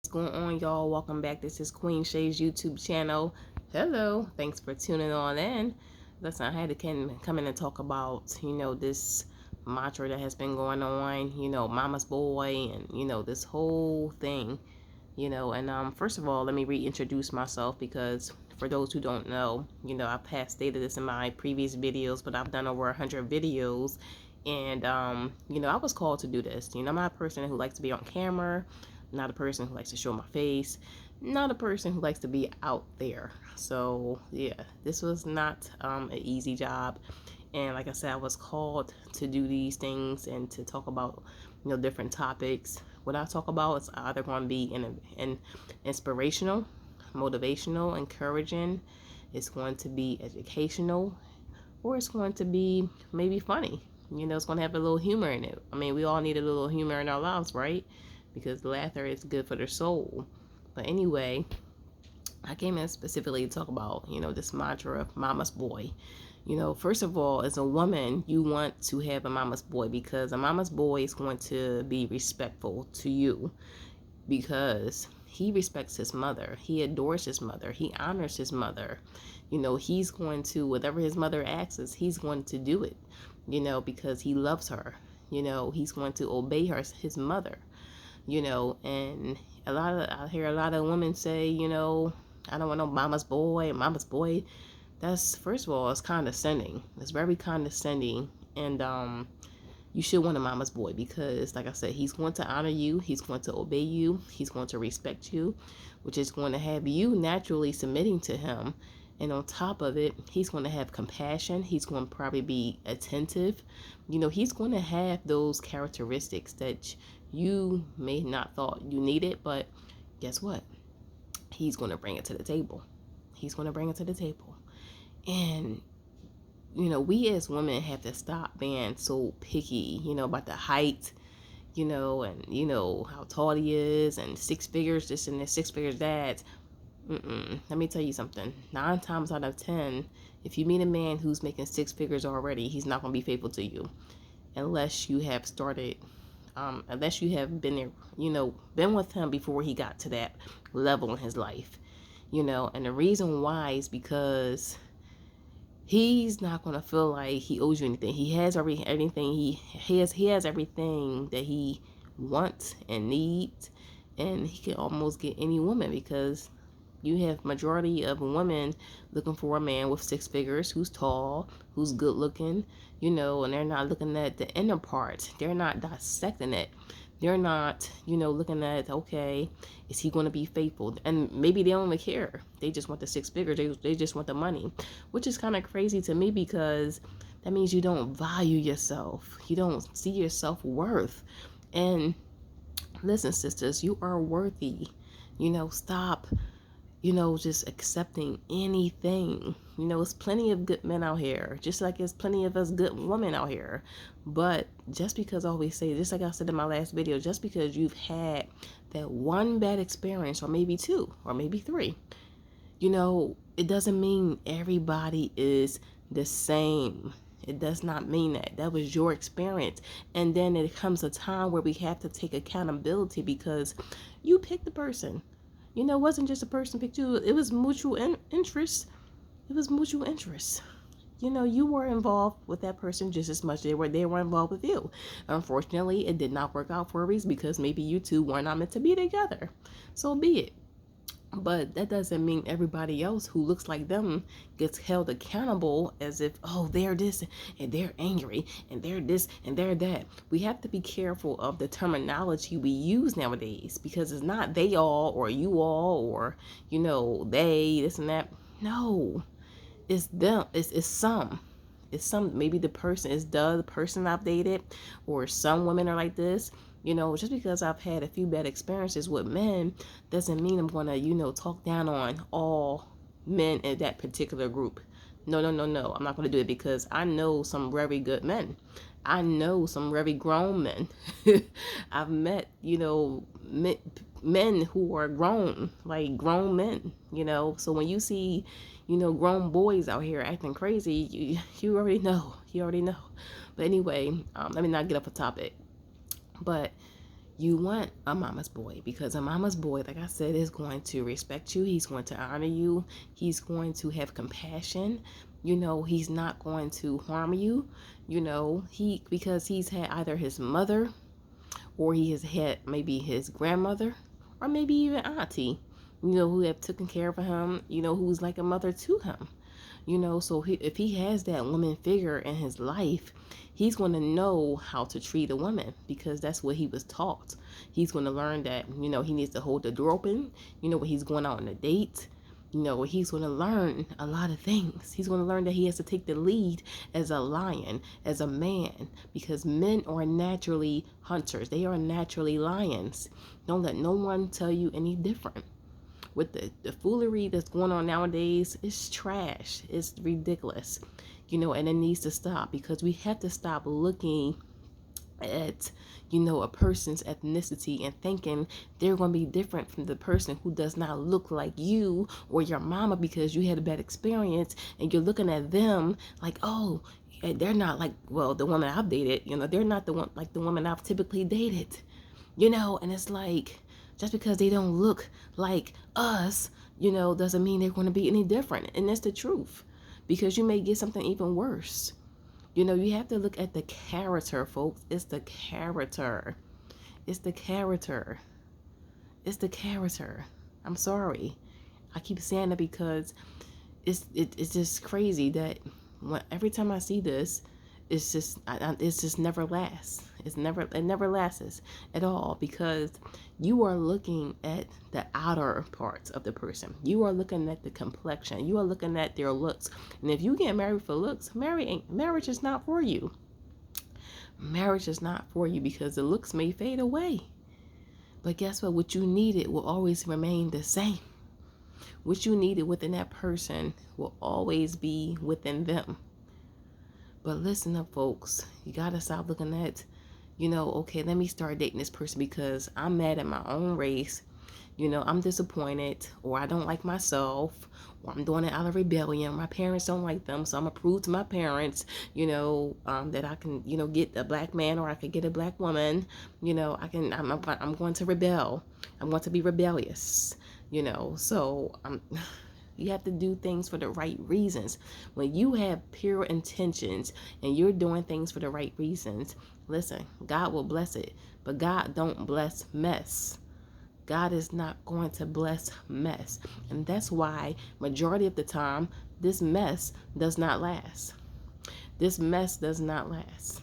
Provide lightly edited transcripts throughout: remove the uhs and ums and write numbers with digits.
What's going on, y'all? Welcome back. This is Queen Shay's YouTube channel. Hello, thanks for tuning on in. Listen, I had to come in and talk about, this mantra that has been going on, Mama's Boy, and, this whole thing, and first of all, let me reintroduce myself because for those who don't know, I've past stated this in my previous videos, but I've done over 100 videos, and, I was called to do this. I'm not a person who likes to be on camera, not a person who likes to show my face, not a person who likes to be out there. So yeah, this was not an easy job, and like I said, I was called to do these things and to talk about different topics. What I talk about is either going to be in inspirational, motivational, encouraging. It's going to be educational, or it's going to be maybe funny. It's going to have a little humor in it. I mean, we all need a little humor in our lives, right? Because laughter is good for the soul. But anyway, I came in specifically to talk about, this mantra of Mama's Boy. First of all, as a woman, you want to have a Mama's Boy because a Mama's Boy is going to be respectful to you because he respects his mother. He adores his mother. He honors his mother. He's going to, whatever his mother asks, he's going to do it, because he loves her. He's going to obey his mother. And I hear a lot of women say, I don't want no mama's boy, mama's boy. That's, first of all, it's condescending. It's very condescending. And you should want a mama's boy because, like I said, he's going to honor you, he's going to obey you, he's going to respect you, which is going to have you naturally submitting to him. And on top of it, he's going to have compassion. He's going to probably be attentive. He's going to have those characteristics that you may not thought you needed, but guess what? He's going to bring it to the table. He's going to bring it to the table. And, we as women have to stop being so picky, about the height, and, how tall he is and 6 figures, this and that, 6 figures that. Let me tell you something. 9 times out of 10, if you meet a man who's making 6 figures already, he's not going to be faithful to you unless you have started, unless you have been there, been with him before he got to that level in his life, and the reason why is because he's not going to feel like he owes you anything. He has everything he has everything that he wants and needs, and he can almost get any woman because you have majority of women looking for a man with 6 figures, who's tall, who's good looking, and they're not looking at the inner part. They're not dissecting it. They're not, looking at, okay, is he going to be faithful? And maybe they don't even care. They just want the 6 figures. They just want the money, which is kind of crazy to me because that means you don't value yourself. You don't see your self-worth. And listen, sisters, you are worthy. Stop just accepting anything. It's plenty of good men out here, just like there's plenty of us good women out here. But just because I always say, just like I said in my last video, just because you've had that one bad experience, or maybe 2, or maybe 3, it doesn't mean everybody is the same. It does not mean that. That was your experience. And then it comes a time where we have to take accountability because you picked the person. It wasn't just a person picked you. It was mutual interest. It was mutual interest. You were involved with that person just as much they were involved with you. Unfortunately, it did not work out for a reason because maybe you two were not meant to be together. So be it. But that doesn't mean everybody else who looks like them gets held accountable as if, oh, they're this and they're angry and they're this and they're that. We have to be careful of the terminology we use nowadays because it's not they all or you all or, they, this and that. No, it's them. It's some. It's some. Maybe the person is the person I've dated, or some women are like this. Just because I've had a few bad experiences with men doesn't mean I'm going to, talk down on all men in that particular group. No. I'm not going to do it because I know some very good men. I know some very grown men. I've met, men who are grown, like grown men, So when you see, grown boys out here acting crazy, you already know. You already know. But anyway, let me not get off the topic. But You want a mama's boy, because a mama's boy, like I said, is going to respect you. He's going to honor you. He's going to have compassion. He's not going to harm you. Because he's had either his mother, or he has had maybe his grandmother, or maybe even auntie, who have taken care of him, who's like a mother to him. So if he has that woman figure in his life, he's going to know how to treat a woman, because that's what he was taught. He's going to learn that, he needs to hold the door open, when he's going out on a date. He's going to learn a lot of things. He's going to learn that he has to take the lead as a lion, as a man, because men are naturally hunters. They are naturally lions. Don't let no one tell you any different. With the foolery that's going on nowadays, it's trash. It's ridiculous, and it needs to stop, because we have to stop looking at a person's ethnicity and thinking they're going to be different from the person who does not look like you or your mama, because you had a bad experience and you're looking at them like, oh, they're not like, well, the woman I've dated, they're not the one like the woman I've typically dated, and it's like, just because they don't look like us, doesn't mean they're going to be any different. And that's the truth, because you may get something even worse. You have to look at the character, folks. It's the character. It's the character. It's the character. I'm sorry. I keep saying it because it's just crazy that every time I see this, it's just never lasts. It never lasts at all, because you are looking at the outer parts of the person. You are looking at the complexion. You are looking at their looks. And if you get married for looks, marriage is not for you. Marriage is not for you, because the looks may fade away. But guess what? What you needed will always remain the same. What you needed within that person will always be within them. But listen up, folks. You got to stop looking at, okay, let me start dating this person because I'm mad at my own race. I'm disappointed, or I don't like myself, or I'm doing it out of rebellion. My parents don't like them, so I'm going to prove to my parents, that I can, get a black man, or I could get a black woman. I'm going to rebel. I'm going to be rebellious, so you have to do things for the right reasons. When you have pure intentions and you're doing things for the right reasons, listen, God will bless it. But God don't bless mess. God is not going to bless mess. And that's why majority of the time, this mess does not last. This mess does not last.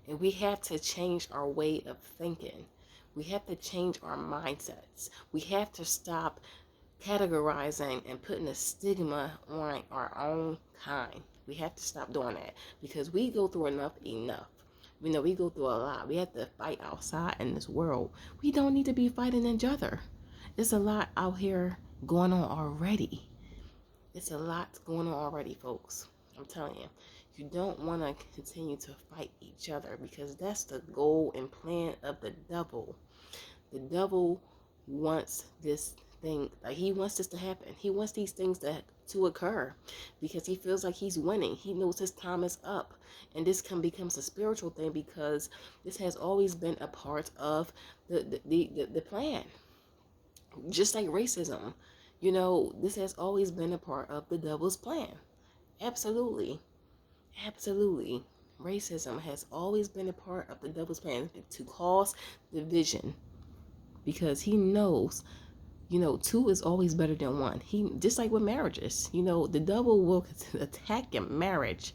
And we have to change our way of thinking. We have to change our mindsets. We have to stop categorizing and putting a stigma on our own kind. We have to stop doing that, because we go through enough. We go through a lot. We have to fight outside in this world. We don't need to be fighting each other. There's a lot out here going on already. It's a lot going on already, folks. I'm telling you. You don't want to continue to fight each other, because that's the goal and plan of the devil. The devil wants this thing, like he wants this to happen. He wants these things to occur, because he feels like he's winning. He knows his time is up, and this becomes a spiritual thing, because this has always been a part of the plan. Just like racism, this has always been a part of the devil's plan. Absolutely. Racism has always been a part of the devil's plan, to cause division, because he knows, two is always better than one. He, just like with marriages, the devil will attack your marriage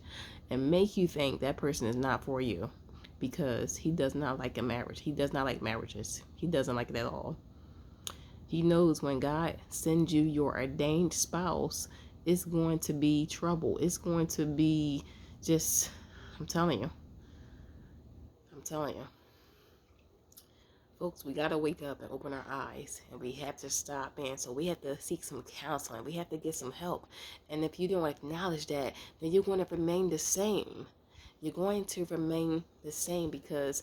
and make you think that person is not for you, because he does not like a marriage. He does not like marriages. He doesn't like it at all. He knows when God sends you your ordained spouse, it's going to be trouble. It's going to be just, I'm telling you. Folks, we got to wake up and open our eyes, and we have to stop in. So we have to seek some counseling. We have to get some help. And if you don't acknowledge that, then you're going to remain the same. You're going to remain the same, because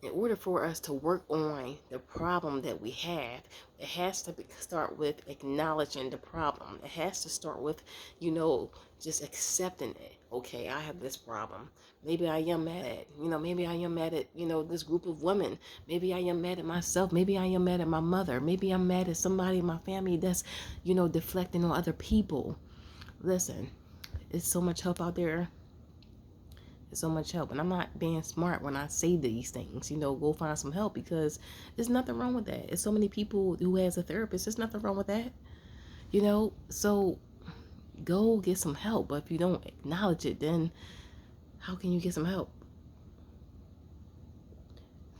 in order for us to work on the problem that we have, it has to start with acknowledging the problem. It has to start with, just accepting it. Okay, I have this problem. Maybe I am mad at, maybe I am mad at, this group of women. Maybe I am mad at myself. Maybe I am mad at my mother. Maybe I'm mad at somebody in my family that's, deflecting on other people. Listen, it's so much help out there. So much help, and I'm not being smart when I say these things. Go find some help, because there's nothing wrong with that. There's so many people who has a therapist. There's nothing wrong with that. So go get some help. But if you don't acknowledge it, then how can you get some help?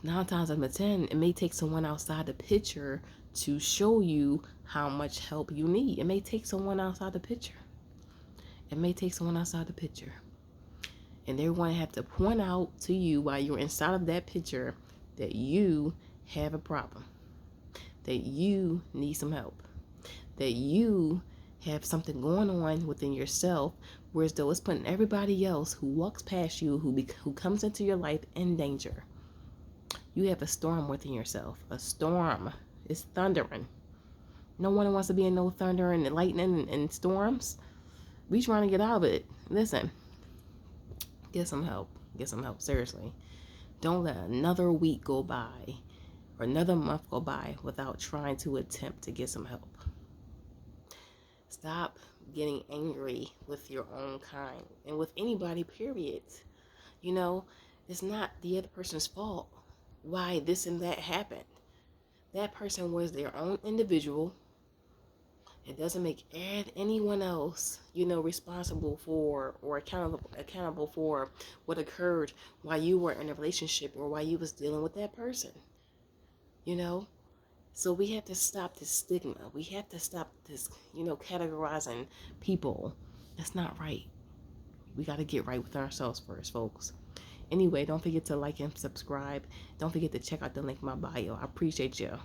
9 times out of 10, it may take someone outside the picture to show you how much help you need. It may take someone outside the picture. It may take someone outside the picture. And they're going to have to point out to you while you're inside of that picture that you have a problem, that you need some help, that you have something going on within yourself, whereas though it's putting everybody else who walks past you, who comes into your life, in danger. You have a storm within yourself. A storm. It's thundering. No one wants to be in no thunder and lightning and storms. We trying to get out of it. Listen. Get some help. Get some help. Seriously. Don't let another week go by or another month go by without trying to attempt to get some help. Stop getting angry with your own kind and with anybody, period. It's not the other person's fault why this and that happened. That person was their own individual. It doesn't make anyone else, responsible for or accountable for what occurred while you were in a relationship or while you was dealing with that person. So we have to stop this stigma. We have to stop this, categorizing people. That's not right. We got to get right with ourselves first, folks. Anyway, don't forget to like and subscribe. Don't forget to check out the link in my bio. I appreciate you.